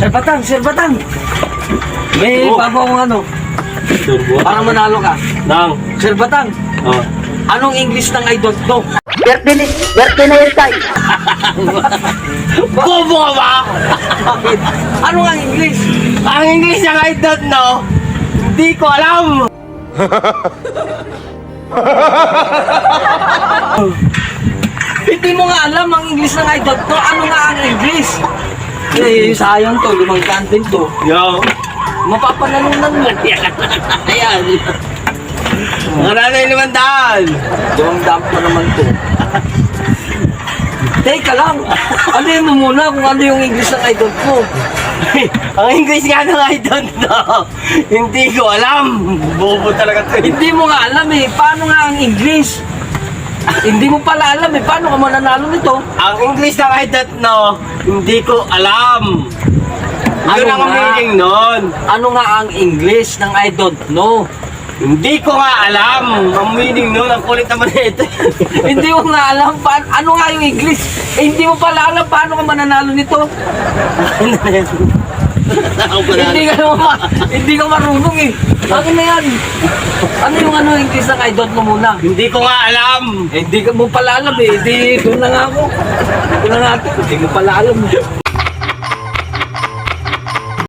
Sir Batang. May bago akong ano. Para manalo ka. Nang. Sir Batang, Oh. anong English ng I don't know? Birthday na yun tayo. Bobo ka ba? Bakit? Ano ang English? Ang English ng I don't know, hindi ko alam. Hindi mo nga alam ang English ng I don't know. Ano nga ang English? Eh, sayang to. 5 kantin to. Yo. Mapapanalunan mo. Ayan. Marami 500. Doang dam pa naman to. Teka lang. Aluin mo muna kung ano yung English ng I don't know. Ang English nga ng I don't know, hindi ko alam. Bobo talaga to. Hindi mo nga alam eh. Paano nga ang English? Hindi mo pala alam eh. Paano ka mananalo nito? Ang English ng I don't know, hindi ko alam. Ano Yun ang nga? meaning nun. Ano nga ang English ng I don't know? Hindi ko nga alam ang meaning nun. Ang kulit naman ito. Hindi mo nga alam ano nga yung English. Eh, hindi mo pala alam paano ka mananalo nito. Hindi ka marunong eh. Bakit na yan? Ano yung English ng I don't know muna? Hindi ko nga alam. Eh, hindi ka mo pala alam eh. Hindi, doon na nga ako. Doon na nga ako. Hindi mo pala alam.